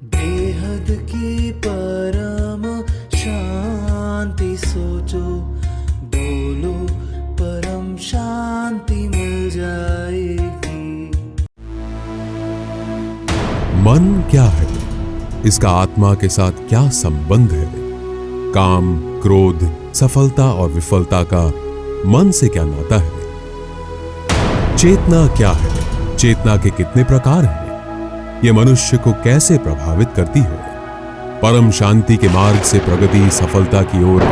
बेहद की परम शांति सोचो, बोलो परम शांति मिल जाएगी। मन क्या है? इसका आत्मा के साथ क्या संबंध है? काम, क्रोध, सफलता और विफलता का मन से क्या नाता है? चेतना क्या है? चेतना के कितने प्रकार हैं? यह मनुष्य को कैसे प्रभावित करती है? परम शांति के मार्ग से प्रगति, सफलता की ओर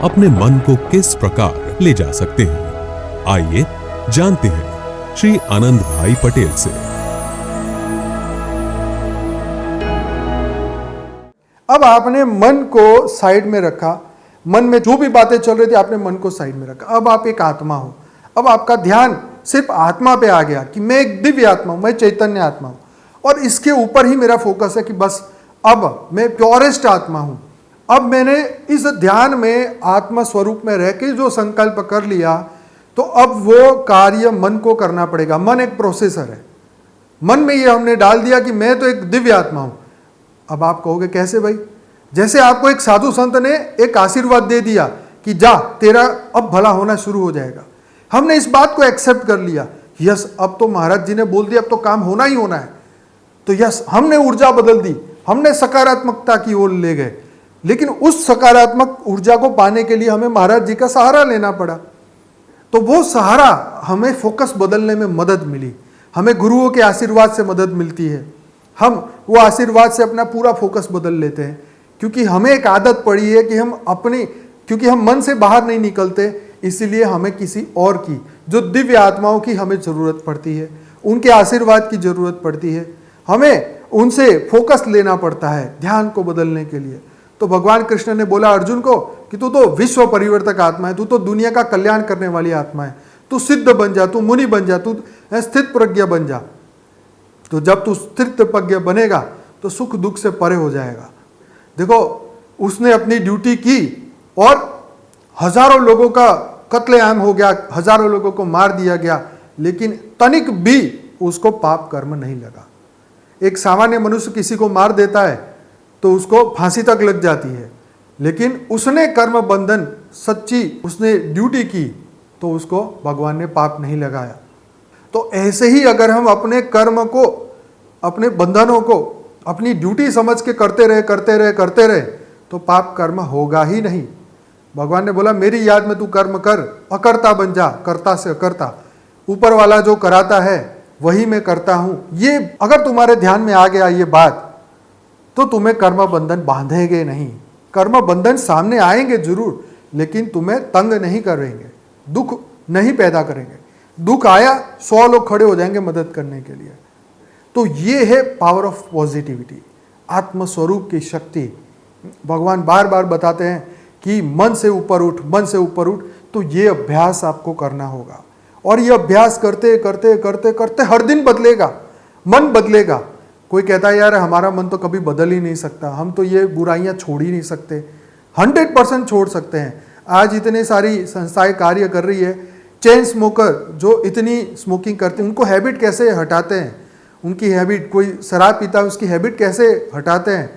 अपने मन को किस प्रकार ले जा सकते हैं? आइए जानते हैं श्री आनंद भाई पटेल से। अब आपने मन को साइड में रखा, मन में जो भी बातें चल रही थी आपने मन को साइड में रखा। अब आप एक आत्मा हो। अब आपका ध्यान सिर्फ आत्मा पे आ गया कि मैं एक दिव्य आत्मा हूं, मैं चैतन्य आत्मा हूं और इसके ऊपर ही मेरा फोकस है कि बस अब मैं प्योरेस्ट आत्मा हूं। अब मैंने इस ध्यान में आत्मा स्वरूप में रह के जो संकल्प कर लिया, तो अब वो कार्य मन को करना पड़ेगा। मन एक प्रोसेसर है। मन में ये हमने डाल दिया कि मैं तो एक दिव्य आत्मा हूं। अब आप कहोगे कैसे भाई? जैसे आपको एक साधु संत ने एक आशीर्वाद दे दिया कि जा तेरा अब भला होना शुरू हो जाएगा। हमने इस बात को एक्सेप्ट कर लिया, यस अब तो महाराज जी ने बोल दिया, अब तो काम होना ही होना है। तो यस हमने ऊर्जा बदल दी, हमने सकारात्मकता की ओर ले गए। लेकिन उस सकारात्मक ऊर्जा को पाने के लिए हमें महाराज जी का सहारा लेना पड़ा। तो वो सहारा हमें फोकस बदलने में मदद मिली। हमें गुरुओं के आशीर्वाद से मदद मिलती है। हम वो आशीर्वाद से अपना पूरा फोकस बदल लेते हैं, क्योंकि हमें एक आदत पड़ी है कि क्योंकि हम मन से बाहर नहीं निकलते, इसीलिए हमें किसी और की, जो दिव्य आत्माओं की हमें जरूरत पड़ती है, उनके आशीर्वाद की जरूरत पड़ती है। हमें उनसे फोकस लेना पड़ता है ध्यान को बदलने के लिए। तो भगवान कृष्ण ने बोला अर्जुन को कि तू तो विश्व परिवर्तक आत्मा है, तू तो दुनिया का कल्याण करने वाली आत्मा है, तू सिद्ध बन जा, तू मुनि बन जा, तू स्थित प्रज्ञ बन जा। तो जब तू स्थित प्रज्ञ बनेगा तो सुख दुख से परे हो जाएगा। देखो उसने अपनी ड्यूटी की और हजारों लोगों का कत्लेआम हो गया, हजारों लोगों को मार दिया गया, लेकिन तनिक भी उसको पाप कर्म नहीं लगा। एक सामान्य मनुष्य किसी को मार देता है तो उसको फांसी तक लग जाती है, लेकिन उसने कर्म बंधन सच्ची उसने ड्यूटी की तो उसको भगवान ने पाप नहीं लगाया। तो ऐसे ही अगर हम अपने कर्म को, अपने बंधनों को अपनी ड्यूटी समझ के करते रहे तो पाप कर्म होगा ही नहीं। भगवान ने बोला मेरी याद में तू कर्म कर, अकर्ता बन जा, कर्ता से अकर्ता। ऊपर वाला जो कराता है वही मैं करता हूं। ये अगर तुम्हारे ध्यान में आ गया ये बात, तो तुम्हें कर्म बंधन बांधेंगे नहीं। कर्म बंधन सामने आएंगे जरूर, लेकिन तुम्हें तंग नहीं करेंगे, दुख नहीं पैदा करेंगे। दुख आया 100 लोग खड़े हो जाएंगे मदद करने के लिए। तो ये है पावर ऑफ पॉजिटिविटी, आत्मस्वरूप की शक्ति। भगवान बार बार बताते हैं कि मन से ऊपर उठ, मन से ऊपर उठ। तो ये अभ्यास आपको करना होगा और ये अभ्यास करते करते करते करते हर दिन बदलेगा, मन बदलेगा। कोई कहता है यार हमारा मन तो कभी बदल ही नहीं सकता, हम तो ये बुराइयां छोड़ ही नहीं सकते। 100% छोड़ सकते हैं। आज इतनी सारी संस्थाएं कार्य कर रही है। चेन स्मोकर जो इतनी स्मोकिंग करते हैं उनको हैबिट कैसे हटाते हैं, उनकी हैबिट, कोई शराब पीता है उसकी हैबिट कैसे हटाते हैं।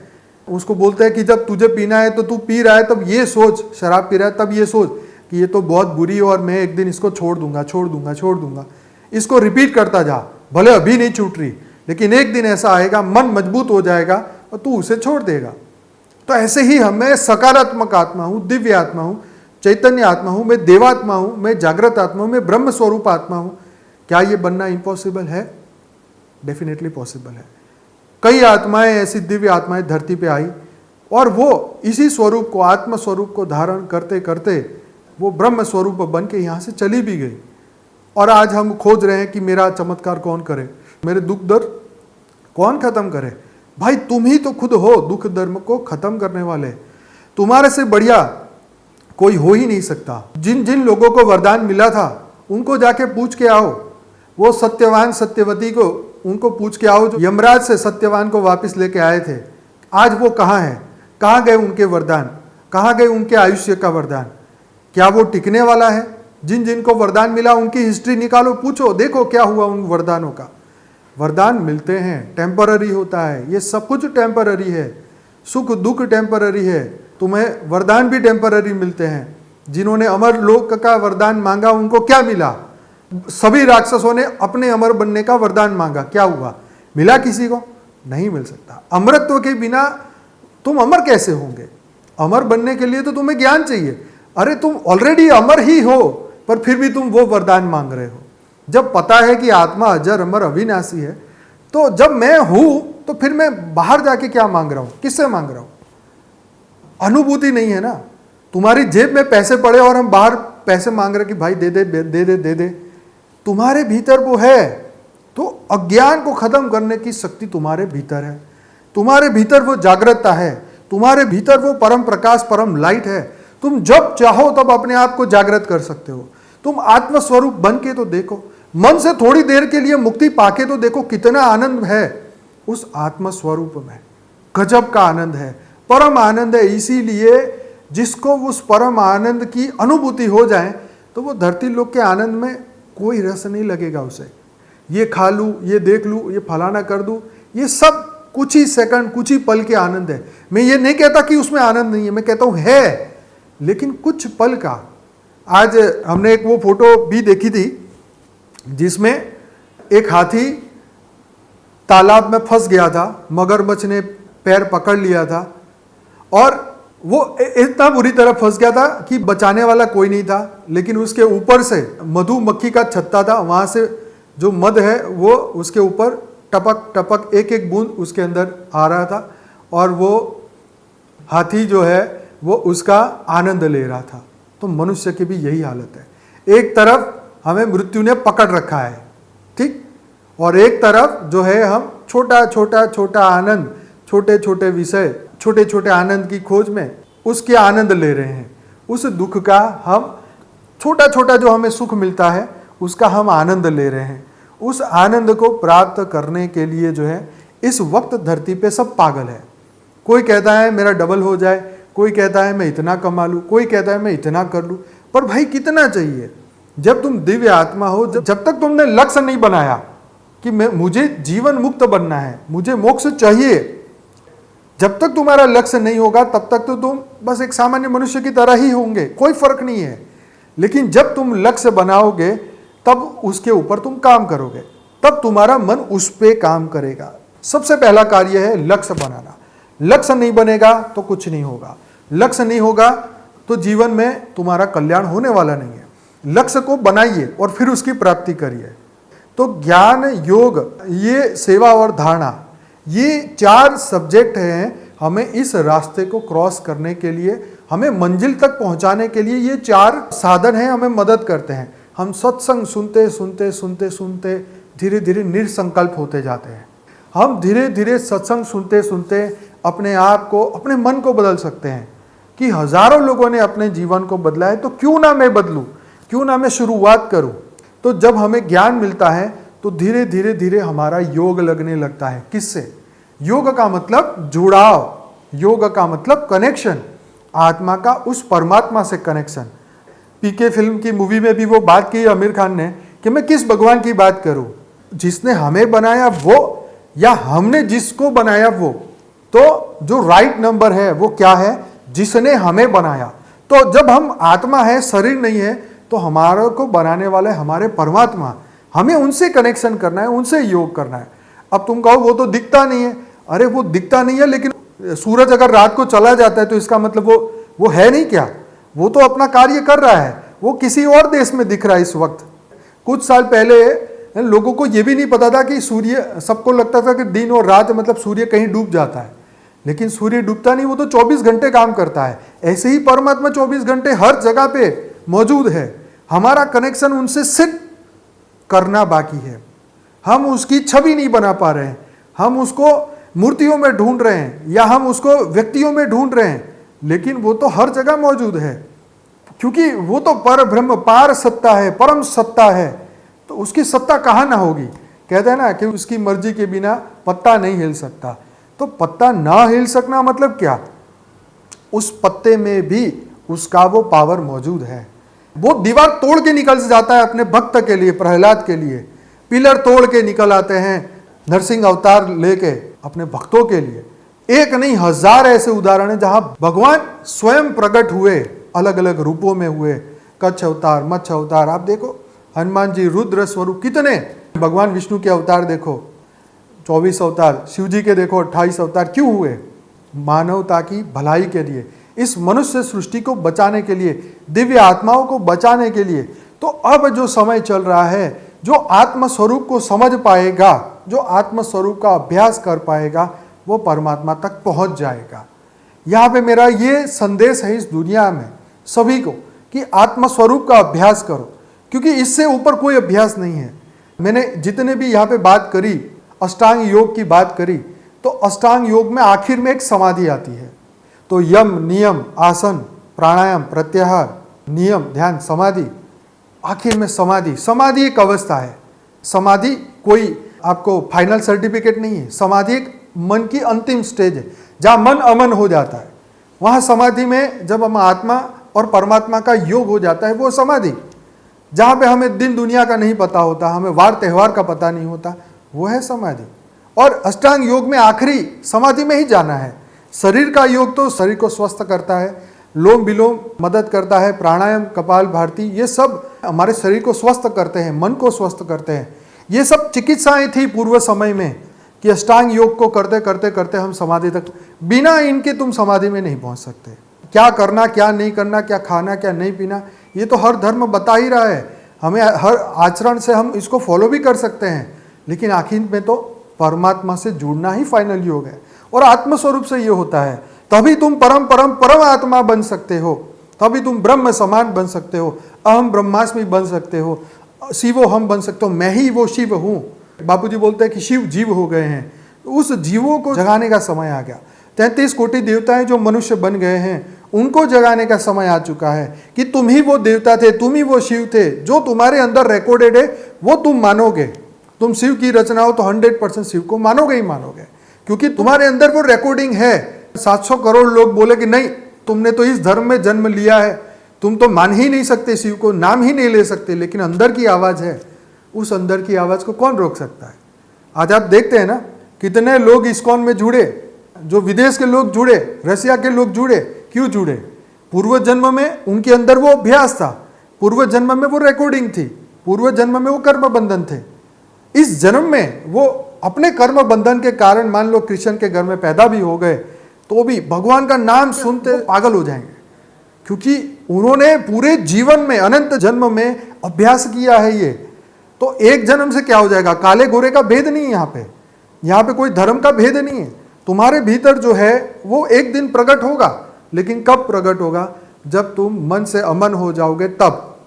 उसको बोलते हैं कि जब तुझे पीना है तो तू पी रहा है तब ये सोच, शराब पी रहा है तब ये सोच कि ये तो बहुत बुरी है और मैं एक दिन इसको छोड़ दूंगा। इसको रिपीट करता जा, भले अभी नहीं छूट रही, लेकिन एक दिन ऐसा आएगा, मन मजबूत हो जाएगा और तू उसे छोड़ देगा। तो ऐसे ही मैं सकारात्मक आत्मा हूँ, दिव्य आत्मा हूँ, चैतन्य आत्मा हूँ, मैं देवात्मा हूँ, मैं जागृत आत्मा हूँ, मैं ब्रह्म स्वरूप आत्मा हूँ। क्या ये बनना इम्पॉसिबल है? डेफिनेटली पॉसिबल है। कई आत्माएं, ऐसी दिव्य आत्माएं धरती पे आई और वो इसी स्वरूप को, आत्म स्वरूप को धारण करते करते वो ब्रह्म स्वरूप बन के यहाँ से चली भी गई। और आज हम खोज रहे हैं कि मेरा चमत्कार कौन करे, मेरे दुख दर्द कौन खत्म करे। भाई तुम ही तो खुद हो दुख दर्द को खत्म करने वाले। तुम्हारे से बढ़िया कोई हो ही नहीं सकता। जिन जिन लोगों को वरदान मिला था उनको जाके पूछ के आओ। वो सत्यवान सत्यवती को उनको पूछ के आओ जो यमराज से सत्यवान को वापस लेके आए थे। आज वो कहाँ हैं? कहाँ गए उनके वरदान? कहाँ गए उनके आयुष्य का वरदान? क्या वो टिकने वाला है? जिन जिनको वरदान मिला उनकी हिस्ट्री निकालो, पूछो, देखो क्या हुआ उन वरदानों का। वरदान मिलते हैं, टेम्पररी होता है, ये सब कुछ टेम्पररी है, सुख दुख टेम्पररी है, तुम्हें वरदान भी टेम्पररी मिलते हैं। जिन्होंने अमर लोक का वरदान मांगा उनको क्या मिला? सभी राक्षसों ने अपने अमर बनने का वरदान मांगा, क्या हुआ? मिला किसी को? नहीं मिल सकता। अमरत्व के बिना तुम अमर कैसे होंगे? अमर बनने के लिए तो तुम्हें ज्ञान चाहिए। अरे तुम ऑलरेडी अमर ही हो, पर फिर भी तुम वो वरदान मांग रहे हो। जब पता है कि आत्मा अजर अमर अविनाशी है, तो जब मैं हूं तो फिर मैं बाहर जाके क्या मांग रहा हूं? किससे मांग रहा हूं? अनुभूति नहीं है ना। तुम्हारी जेब में पैसे पड़े और हम बाहर पैसे मांग रहे कि भाई दे दे दे दे दे दे। तुम्हारे भीतर वो है, तो अज्ञान को खत्म करने की शक्ति तुम्हारे भीतर है। तुम्हारे भीतर वो जागृतता है, तुम्हारे भीतर वो परम प्रकाश, परम लाइट है। तुम जब चाहो तब अपने आप को जागृत कर सकते हो। तुम आत्मस्वरूप बन के तो देखो, मन से थोड़ी देर के लिए मुक्ति पाके तो देखो, कितना आनंद है उस आत्मस्वरूप में। गजब का आनंद है, परम आनंद है। इसीलिए जिसको उस परम आनंद की अनुभूति हो जाए तो वो धरती लोक के आनंद में कोई रस नहीं लगेगा उसे। ये खा लूँ, ये देख लूँ, ये फलाना कर दूँ, ये सब कुछ ही सेकंड, कुछ ही पल के आनंद है। मैं ये नहीं कहता कि उसमें आनंद नहीं है, मैं कहता हूँ है, लेकिन कुछ पल का। आज हमने एक वो फोटो भी देखी थी जिसमें एक हाथी तालाब में फंस गया था, मगरमच्छ ने पैर पकड़ लिया था और वो इतना बुरी तरह फंस गया था कि बचाने वाला कोई नहीं था। लेकिन उसके ऊपर से मधुमक्खी का छत्ता था, वहाँ से जो मध है वो उसके ऊपर टपक टपक एक एक बूंद उसके अंदर आ रहा था और वो हाथी जो है वो उसका आनंद ले रहा था। तो मनुष्य की भी यही हालत है। एक तरफ हमें मृत्यु ने पकड़ रखा है, ठीक, और एक तरफ जो है हम छोटा छोटा छोटा आनंद, छोटे छोटे विषय, छोटे छोटे आनंद की खोज में उसके आनंद ले रहे हैं। उस दुख का हम छोटा छोटा जो हमें सुख मिलता है उसका हम आनंद ले रहे हैं। उस आनंद को प्राप्त करने के लिए जो है इस वक्त धरती पे सब पागल है। कोई कहता है मेरा डबल हो जाए, कोई कहता है मैं इतना कमा लूँ, कोई कहता है मैं इतना कर लूँ। पर भाई कितना चाहिए? जब तुम दिव्य आत्मा हो, जब तक तुमने लक्ष्य नहीं बनाया कि मुझे जीवन मुक्त बनना है, मुझे मोक्ष चाहिए, जब तक तुम्हारा लक्ष्य नहीं होगा तब तक तो तुम बस एक सामान्य मनुष्य की तरह ही होंगे, कोई फर्क नहीं है। लेकिन जब तुम लक्ष्य बनाओगे तब उसके ऊपर तुम काम करोगे, तब तुम्हारा मन उस पे काम करेगा। सबसे पहला कार्य है लक्ष्य बनाना। लक्ष्य नहीं बनेगा तो कुछ नहीं होगा। लक्ष्य नहीं होगा तो जीवन में तुम्हारा कल्याण होने वाला नहीं है। लक्ष्य को बनाइए और फिर उसकी प्राप्ति करिए। तो ज्ञान, योग, ये सेवा और धारणा, ये 4 सब्जेक्ट हैं हमें इस रास्ते को क्रॉस करने के लिए, हमें मंजिल तक पहुंचाने के लिए। ये 4 साधन हैं, हमें मदद करते हैं। हम सत्संग सुनते सुनते सुनते सुनते धीरे धीरे निरसंकल्प होते जाते हैं। हम धीरे धीरे सत्संग सुनते सुनते अपने आप को, अपने मन को बदल सकते हैं कि हजारों लोगों ने अपने जीवन को बदला है, तो क्यों ना मैं बदलूं, क्यों ना मैं शुरुआत करूं। तो जब हमें ज्ञान मिलता है तो धीरे धीरे धीरे हमारा योग लगने लगता है। किससे? योग का मतलब जुड़ाव, योग का मतलब कनेक्शन, आत्मा का उस परमात्मा से कनेक्शन। पीके फिल्म की मूवी में भी वो बात की आमिर खान ने कि मैं किस भगवान की बात करूं, जिसने हमें बनाया वो या हमने जिसको बनाया वो। तो जो राइट नंबर है वो क्या है? जिसने हमें बनाया। तो जब हम आत्मा है, शरीर नहीं है, तो हमारे को बनाने वाले हमारे परमात्मा, हमें उनसे कनेक्शन करना है, उनसे योग करना है। अब तुम कहो वो तो दिखता नहीं है। अरे वो दिखता नहीं है, लेकिन सूरज अगर रात को चला जाता है तो इसका मतलब वो है नहीं क्या? वो तो अपना कार्य कर रहा है, वो किसी और देश में दिख रहा है इस वक्त। कुछ साल पहले लोगों को ये भी नहीं पता था कि सूर्य, सबको लगता था कि दिन और रात मतलब सूर्य कहीं डूब जाता है, लेकिन सूर्य डूबता नहीं, वो तो 24 घंटे काम करता है। ऐसे ही परमात्मा 24 घंटे हर जगह पे मौजूद है। हमारा कनेक्शन उनसे सिर्फ करना बाकी है। हम उसकी छवि नहीं बना पा रहे हैं, हम उसको मूर्तियों में ढूंढ रहे हैं या हम उसको व्यक्तियों में ढूंढ रहे हैं, लेकिन वो तो हर जगह मौजूद है, क्योंकि वो तो पर ब्रह्म, पार सत्ता है, परम सत्ता है। तो उसकी सत्ता कहाँ ना होगी? कहते हैं ना कि उसकी मर्जी के बिना पत्ता नहीं हिल सकता। तो पत्ता ना हिल सकना मतलब क्या? उस पत्ते में भी उसका वो पावर मौजूद है। वो दीवार तोड़ के निकल जाता है अपने भक्त के लिए, प्रहलाद के लिए। पिलर तोड़ के निकल आते हैं, नरसिंह अवतार लेके अपने भक्तों के लिए, एक नहीं हजार ऐसे उदाहरण है जहां भगवान स्वयं प्रकट हुए, अलग अलग रूपों में हुए। कच्छ अवतार, मत्स्य अवतार, आप देखो हनुमान जी रुद्र स्वरूप, कितने भगवान विष्णु के अवतार देखो 24 अवतार, शिव जी के देखो 28 अवतार। क्यों हुए? मानवता की भलाई के लिए, इस मनुष्य सृष्टि को बचाने के लिए, दिव्य आत्माओं को बचाने के लिए। तो अब जो समय चल रहा है, जो आत्म स्वरूप को समझ पाएगा, जो आत्म स्वरूप का अभ्यास कर पाएगा, वो परमात्मा तक पहुंच जाएगा। यहाँ पे मेरा ये संदेश है इस दुनिया में सभी को कि आत्म स्वरूप का अभ्यास करो, क्योंकि इससे ऊपर कोई अभ्यास नहीं है। मैंने जितने भी यहाँ पे बात करी, अष्टांग योग की बात करी, तो अष्टांग योग में आखिर में एक समाधि आती है। तो यम, नियम, आसन, प्राणायाम, प्रत्याहार, नियम, ध्यान, समाधि, आखिर में समाधि। समाधि एक अवस्था है, समाधि कोई आपको फाइनल सर्टिफिकेट नहीं है। समाधि एक मन की अंतिम स्टेज है जहां मन अमन हो जाता है। वहां समाधि में जब हम आत्मा और परमात्मा का योग हो जाता है, वो समाधि जहां पे हमें दिन दुनिया का नहीं पता होता, हमें वार त्यौहार का पता नहीं होता, वो है समाधि। और अष्टांग योग में आखिरी समाधि में ही जाना है। शरीर का योग तो शरीर को स्वस्थ करता है, लोम विलोम मदद करता है, प्राणायाम, कपाल भारती, ये सब हमारे शरीर को स्वस्थ करते हैं, मन को स्वस्थ करते हैं। ये सब चिकित्साएं थी पूर्व समय में कि अष्टांग योग को करते करते करते हम समाधि तक, बिना इनके तुम समाधि में नहीं पहुंच सकते। क्या करना, क्या नहीं करना, क्या खाना, क्या नहीं पीना, ये तो हर धर्म बता ही रहा है। हमें हर आचरण से हम इसको फॉलो भी कर सकते हैं, लेकिन आखिर में तो परमात्मा से जुड़ना ही फाइनल योग है। और आत्मस्वरूप से ये होता है, तभी तुम परम परम परम आत्मा बन सकते हो, तभी तुम ब्रह्म समान बन सकते हो, अहम ब्रह्मास्मि बन सकते हो, शिवो हम बन सकते हो, मैं ही वो शिव हूँ। बापूजी बोलते हैं कि शिव जीव हो गए हैं। उस जीवों को जगाने का समय आ गया। 33 कोटि देवताएं जो मनुष्य बन गए हैं, उनको जगाने का समय आ चुका है कि तुम ही वो देवता थे, तुम ही वो शिव थे। जो तुम्हारे अंदर रिकॉर्डेड है वो तुम मानोगे। तुम शिव की रचना हो तो 100% शिव को मानोगे ही मानोगे, क्योंकि तुम्हारे अंदर वो रिकॉर्डिंग है। 700 करोड़ लोग बोले कि नहीं, तुमने तो इस धर्म में जन्म लिया है, तुम तो मान ही नहीं सकते शिव को, नाम ही नहीं ले सकते, लेकिन अंदर की आवाज है। उस अंदर की आवाज को कौन रोक सकता है? आज आप देखते हैं ना, कितने लोग इस्कॉन में जुड़े, जो विदेश के लोग जुड़े, रसिया के लोग जुड़े। क्यों जुड़े? पूर्व जन्म में उनके अंदर वो अभ्यास था, पूर्व जन्म में वो रिकॉर्डिंग थी, पूर्व जन्म में वो कर्म बंधन थे। इस जन्म में वो अपने कर्म बंधन के कारण, मान लो कृष्ण के घर में पैदा भी हो गए, तो भी भगवान का नाम सुनते पागल हो जाएंगे, क्योंकि उन्होंने पूरे जीवन में, अनंत जन्म में अभ्यास किया है ये। तो एक जन्म से क्या हो जाएगा? काले गोरे का भेद नहीं है यहाँ पे कोई धर्म का भेद नहीं है। तुम्हारे भीतर जो है वो एक दिन प्रकट होगा, लेकिन कब प्रकट होगा? जब तुम मन से अमन हो जाओगे तब।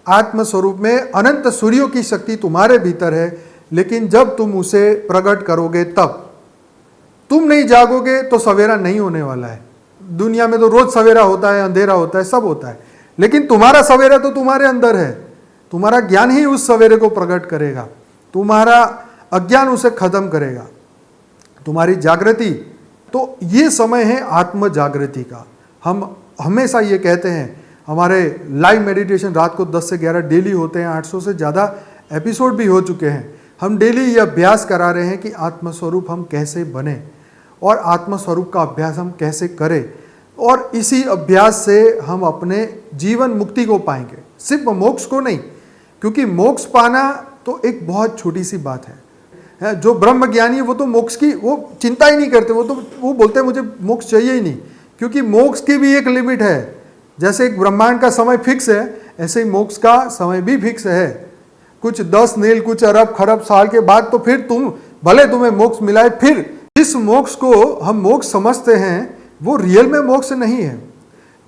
आत्म स्वरूप में अनंत सूर्यों की शक्ति तुम्हारे भीतर है, लेकिन जब तुम उसे प्रकट करोगे तब। तुम नहीं जागोगे तो सवेरा नहीं होने वाला है। दुनिया में तो रोज सवेरा होता है, अंधेरा होता है, सब होता है, लेकिन तुम्हारा सवेरा तो तुम्हारे अंदर है। तुम्हारा ज्ञान ही उस सवेरे को प्रकट करेगा, तुम्हारा अज्ञान उसे खत्म करेगा, तुम्हारी जागृति। तो ये समय है आत्म जागृति का। हम हमेशा ये कहते हैं, हमारे लाइव मेडिटेशन रात को 10 से 11 डेली होते हैं, 800 से ज़्यादा एपिसोड भी हो चुके हैं। हम डेली ये अभ्यास करा रहे हैं कि आत्मस्वरूप हम कैसे बने और आत्मस्वरूप का अभ्यास हम कैसे करें, और इसी अभ्यास से हम अपने जीवन मुक्ति को पाएंगे, सिर्फ मोक्ष को नहीं, क्योंकि मोक्ष पाना तो एक बहुत छोटी सी बात है। जो ब्रह्म ज्ञानी है वो तो मोक्ष की वो चिंता ही नहीं करते, वो बोलते हैं मुझे मोक्ष चाहिए ही नहीं, क्योंकि मोक्ष की भी एक लिमिट है। जैसे एक ब्रह्मांड का समय फिक्स है, ऐसे ही मोक्ष का समय भी फिक्स है। कुछ 10 नील, कुछ अरब खरब साल के बाद तो फिर भले तुम्हें मोक्ष मिला है, फिर जिस मोक्ष को हम मोक्ष समझते हैं वो रियल में मोक्ष नहीं है।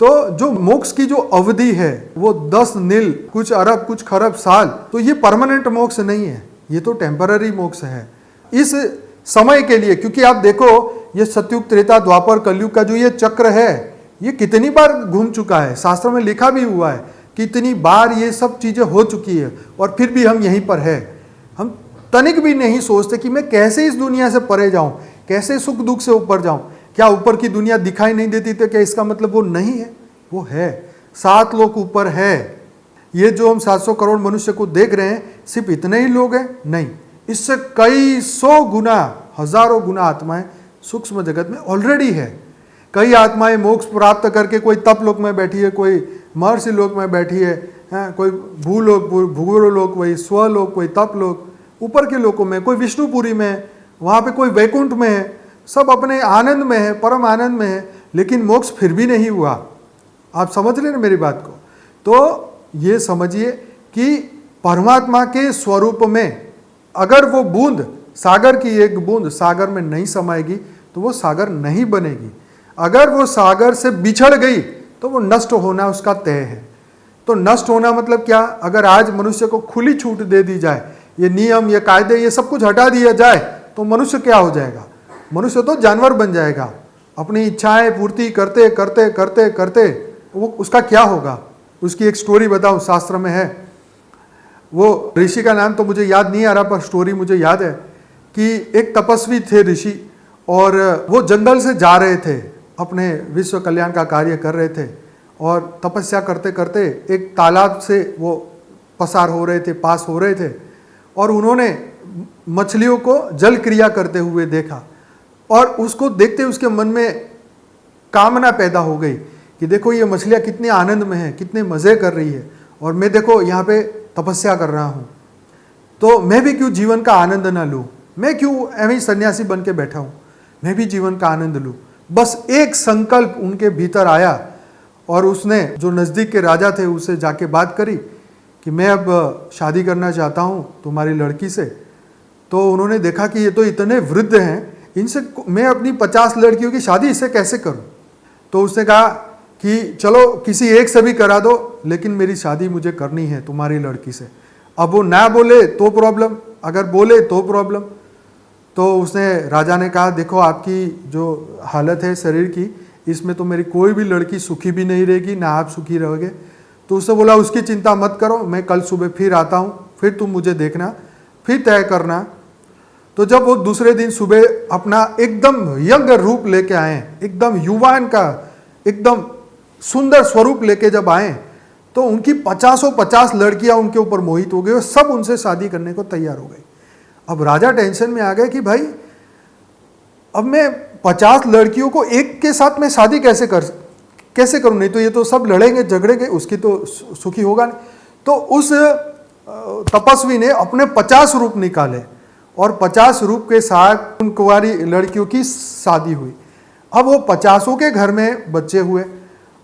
तो जो मोक्ष की जो अवधि है वो 10 नील, कुछ अरब, कुछ खरब साल, तो ये परमानेंट मोक्ष नहीं है, ये तो टेम्पररी मोक्ष है इस समय के लिए। क्योंकि आप देखो, ये सतयुग, त्रेता, द्वापर, कलयुग का जो ये चक्र है, ये कितनी बार घूम चुका है। शास्त्र में लिखा भी हुआ है कितनी बार ये सब चीजें हो चुकी है, और फिर भी हम यहीं पर है। हम तनिक भी नहीं सोचते कि मैं कैसे इस दुनिया से परे जाऊं, कैसे सुख दुख से ऊपर जाऊं। क्या ऊपर की दुनिया दिखाई नहीं देती? तो क्या इसका मतलब वो नहीं है? वो है। 7 लोग ऊपर है। ये जो हम 700 करोड़ मनुष्य को देख रहे हैं, सिर्फ इतने ही लोग हैं? नहीं, इससे कई सौ गुना, हजारों गुना आत्माएं सूक्ष्म जगत में ऑलरेडी है। कई आत्माएं मोक्ष प्राप्त करके कोई तप लोक में बैठी है, कोई महर्षि लोक में बैठी है, कोई भूलोक, भूगोलोक, वही स्वलोक, कोई तप लोक, ऊपर के लोकों में, कोई विष्णुपुरी में है, वहाँ पे कोई वैकुंठ में है, सब अपने आनंद में है, परम आनंद में है, लेकिन मोक्ष फिर भी नहीं हुआ। आप समझ रहे ना मेरी बात को? तो ये समझिए कि परमात्मा के स्वरूप में अगर वो बूंद, सागर की एक बूंद सागर में नहीं समाएगी तो वो सागर नहीं बनेगी। अगर वो सागर से बिछड़ गई तो वो नष्ट होना उसका तय है। तो नष्ट होना मतलब क्या? अगर आज मनुष्य को खुली छूट दे दी जाए, ये नियम, ये कायदे, ये सब कुछ हटा दिया जाए, तो मनुष्य क्या हो जाएगा? मनुष्य तो जानवर बन जाएगा। अपनी इच्छाएं पूर्ति करते करते करते करते वो उसका क्या होगा? उसकी एक स्टोरी बताऊं, शास्त्र में है। वो ऋषि का नाम तो मुझे याद नहीं आ रहा, पर स्टोरी मुझे याद है कि एक तपस्वी थे ऋषि, और वो जंगल से जा रहे थे, अपने विश्व कल्याण का कार्य कर रहे थे, और तपस्या करते करते एक तालाब से वो पसार हो रहे थे, पास हो रहे थे, और उन्होंने मछलियों को जल क्रिया करते हुए देखा, और उसको देखते उसके मन में कामना पैदा हो गई कि देखो ये मछलियाँ कितने आनंद में हैं, कितने मज़े कर रही है, और मैं देखो यहाँ पे तपस्या कर रहा हूँ, तो मैं भी क्यों जीवन का आनंद ना लूँ? मैं क्यों ऐਵੇਂ ही सन्यासी बन के बैठा हूँ? मैं भी जीवन का आनंद लूँ। बस एक संकल्प उनके भीतर आया, और उसने जो नज़दीक के राजा थे उससे जाके बात करी कि मैं अब शादी करना चाहता हूँ तुम्हारी लड़की से। तो उन्होंने देखा कि ये तो इतने वृद्ध हैं, इनसे मैं अपनी 50 लड़कियों की शादी इससे कैसे करूँ? तो उसने कहा कि चलो किसी एक से भी करा दो, लेकिन मेरी शादी मुझे करनी है तुम्हारी लड़की से। अब वो ना बोले तो प्रॉब्लम, अगर बोले तो प्रॉब्लम। तो उसने, राजा ने कहा देखो आपकी जो हालत है शरीर की, इसमें तो मेरी कोई भी लड़की सुखी भी नहीं रहेगी, ना आप सुखी रहोगे। तो उसने बोला उसकी चिंता मत करो, मैं कल सुबह फिर आता हूँ, फिर तुम मुझे देखना, फिर तय करना। तो जब वो दूसरे दिन सुबह अपना एकदम यंग रूप लेके आए, एकदम युवान का एकदम सुंदर स्वरूप लेके जब आए, तो उनकी 50 लड़कियां उनके ऊपर मोहित हो गई और सब उनसे शादी करने को तैयार हो गई। अब राजा टेंशन में आ गए कि भाई अब मैं 50 लड़कियों को एक के साथ में शादी कैसे करूं? नहीं तो ये तो सब लड़ेंगे झगड़ेंगे, उसकी तो सुखी होगा नहीं। तो उस तपस्वी ने अपने 50 रूप निकाले, और 50 रूप के साथ उन कुंवारी लड़कियों की शादी हुई। अब वो 50 के घर में बच्चे हुए।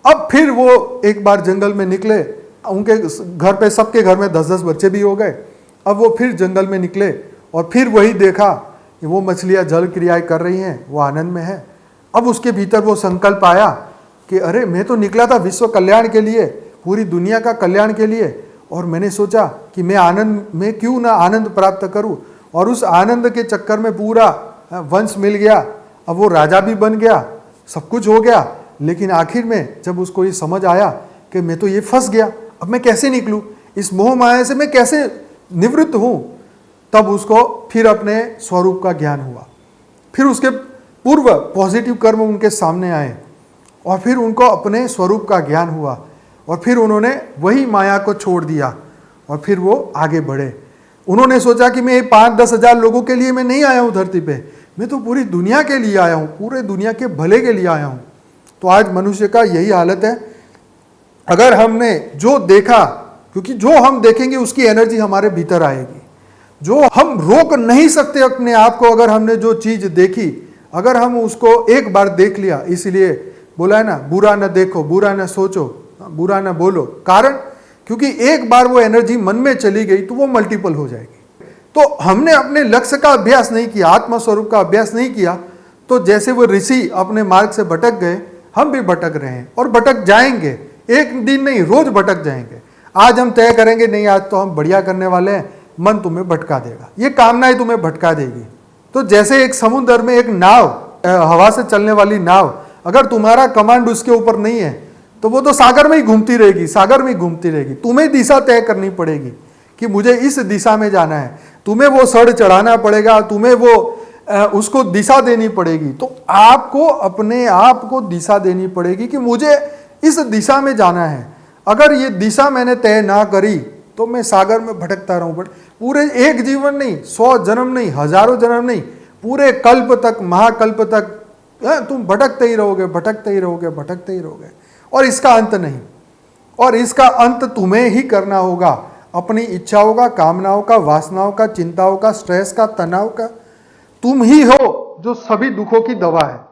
अब फिर वो एक बार जंगल में निकले, उनके घर पे, सबके घर में 10-10 बच्चे भी हो गए। अब वो फिर जंगल में निकले और फिर वही देखा कि वो मछलियाँ जल क्रियाएं कर रही हैं, वो आनंद में है। अब उसके भीतर वो संकल्प आया कि अरे मैं तो निकला था विश्व कल्याण के लिए, पूरी दुनिया का कल्याण के लिए, और मैंने सोचा कि मैं क्यों ना आनंद प्राप्त करूं, और उस आनंद के चक्कर में पूरा वंश मिल गया। अब वो राजा भी बन गया, सब कुछ हो गया, लेकिन आखिर में जब उसको ये समझ आया कि मैं तो ये फंस गया, अब मैं कैसे निकलूं, इस मोह माया से मैं कैसे निवृत्त हूं, तब उसको फिर अपने स्वरूप का ज्ञान हुआ। फिर उसके पूर्व पॉजिटिव कर्म उनके सामने आए, और फिर उनको अपने स्वरूप का ज्ञान हुआ, और फिर उन्होंने वही माया को छोड़ दिया, और फिर वो आगे बढ़े। उन्होंने सोचा कि मैं 5-10 हज़ार लोगों के लिए मैं नहीं आया हूँ धरती पे, मैं तो पूरी दुनिया के लिए आया हूँ, पूरे दुनिया के भले के लिए आया हूँ। तो आज मनुष्य का यही हालत है। अगर हमने जो देखा, क्योंकि जो हम देखेंगे उसकी एनर्जी हमारे भीतर आएगी, जो हम रोक नहीं सकते अपने आप को। अगर हमने जो चीज देखी, अगर हम उसको एक बार देख लिया, इसलिए बोला है ना, बुरा न देखो, बुरा न सोचो, बुरा न बोलो। कारण क्योंकि एक बार वो एनर्जी मन में चली गई तो वो मल्टीपल हो जाएगी। तो हमने अपने लक्ष्य का अभ्यास नहीं किया, आत्मस्वरूप का अभ्यास नहीं किया, तो जैसे वो ऋषि अपने मार्ग से भटक गए, हम भी भटक रहे हैं और भटक जाएंगे। एक दिन नहीं, रोज भटक जाएंगे। आज हम तय करेंगे नहीं, आज तो हम बढ़िया करने वाले हैं, मन तुम्हें भटका देगा, ये कामनाएं तुम्हें भटका देगी। तो जैसे एक समुद्र में एक नाव, हवा से चलने वाली नाव, अगर तुम्हारा कमांड उसके ऊपर नहीं है तो वो तो सागर में ही घूमती रहेगी, सागर में ही घूमती रहेगी। तुम्हें दिशा तय करनी पड़ेगी कि मुझे इस दिशा में जाना है, तुम्हें वो सड़ चढ़ाना पड़ेगा, तुम्हें वो उसको दिशा देनी पड़ेगी। तो आपको अपने आप को दिशा देनी पड़ेगी कि मुझे इस दिशा में जाना है। अगर ये दिशा मैंने तय ना करी तो मैं सागर में भटकता रहूं, बट पूरे एक जीवन नहीं, 100 जन्म नहीं, हजारों जन्म नहीं, पूरे कल्प तक, महाकल्प तक तुम भटकते ही रहोगे, भटकते ही रहोगे, भटकते ही रहोगे, और इसका अंत नहीं। और इसका अंत तुम्हें ही करना होगा, अपनी इच्छाओं का, कामनाओं का, वासनाओं का, चिंताओं का, स्ट्रेस का, तनाव का। तुम ही हो जो सभी दुखों की दवा है।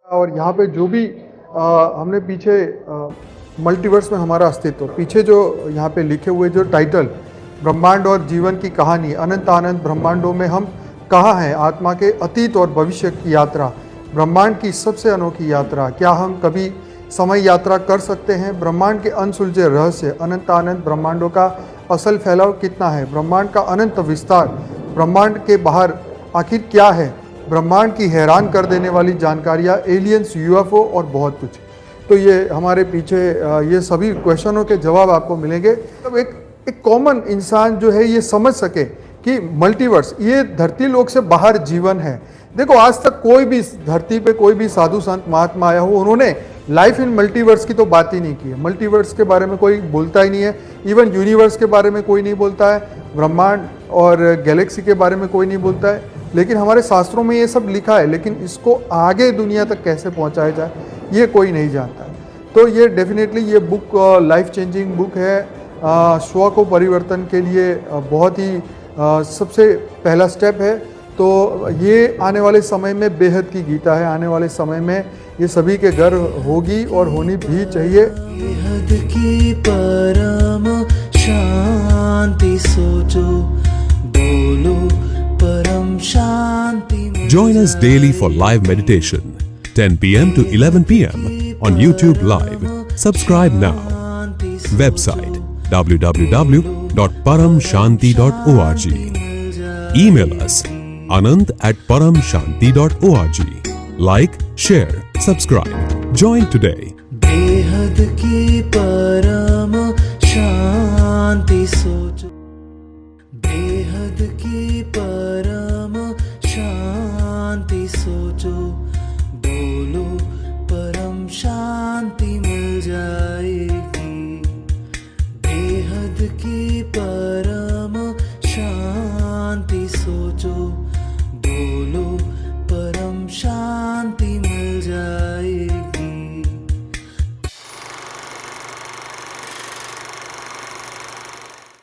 और यहाँ पे जो भी हमने पीछे मल्टीवर्स में हमारा अस्तित्व, पीछे जो यहाँ पे लिखे हुए जो टाइटल, ब्रह्मांड और जीवन की कहानी, अनंत अनंत ब्रह्मांडों में हम कहाँ हैं, आत्मा के अतीत और भविष्य की यात्रा, ब्रह्मांड की सबसे अनोखी यात्रा, क्या हम कभी समय यात्रा कर सकते हैं, ब्रह्मांड के अनसुलझे रहस्य, अनंत अनंत ब्रह्मांडों का असल फैलाव कितना है, ब्रह्मांड का अनंत विस्तार, ब्रह्मांड के बाहर आखिर क्या है, ब्रह्मांड की हैरान कर देने वाली जानकारियाँ, एलियंस, यूएफओ और बहुत कुछ। तो ये हमारे पीछे ये सभी क्वेश्चनों के जवाब आपको मिलेंगे। तब एक कॉमन इंसान जो है ये समझ सके कि मल्टीवर्स ये धरती लोक से बाहर जीवन है। देखो आज तक कोई भी धरती पे कोई भी साधु संत महात्मा आया हो, उन्होंने लाइफ इन मल्टीवर्स की तो बात ही नहीं की है। मल्टीवर्स के बारे में कोई बोलता ही नहीं है, इवन यूनिवर्स के बारे में कोई नहीं बोलता है, ब्रह्मांड और गैलेक्सी के बारे में कोई नहीं बोलता है। लेकिन हमारे शास्त्रों में ये सब लिखा है, लेकिन इसको आगे दुनिया तक कैसे पहुंचाया जाए ये कोई नहीं जानता। तो ये डेफिनेटली ये बुक लाइफ चेंजिंग बुक है, स्व को परिवर्तन के लिए बहुत ही सबसे पहला स्टेप है। तो ये आने वाले समय में बेहद की गीता है, आने वाले समय में ये सभी के घर होगी और होनी भी चाहिए। बेहद की परम शांति सोचो, बोलो परम शांति। Join us daily for live meditation, 10 p.m. to 11 p.m. on YouTube Live. Subscribe now. Website www.paramshanti.org. Email us anant@paramshanti.org. Like, share, subscribe. Join today. बेहद की परम शांति सोचो, बेहद की परम शांति सोचो, बोलो परम शांति मिल जाएगी। बेहद की परम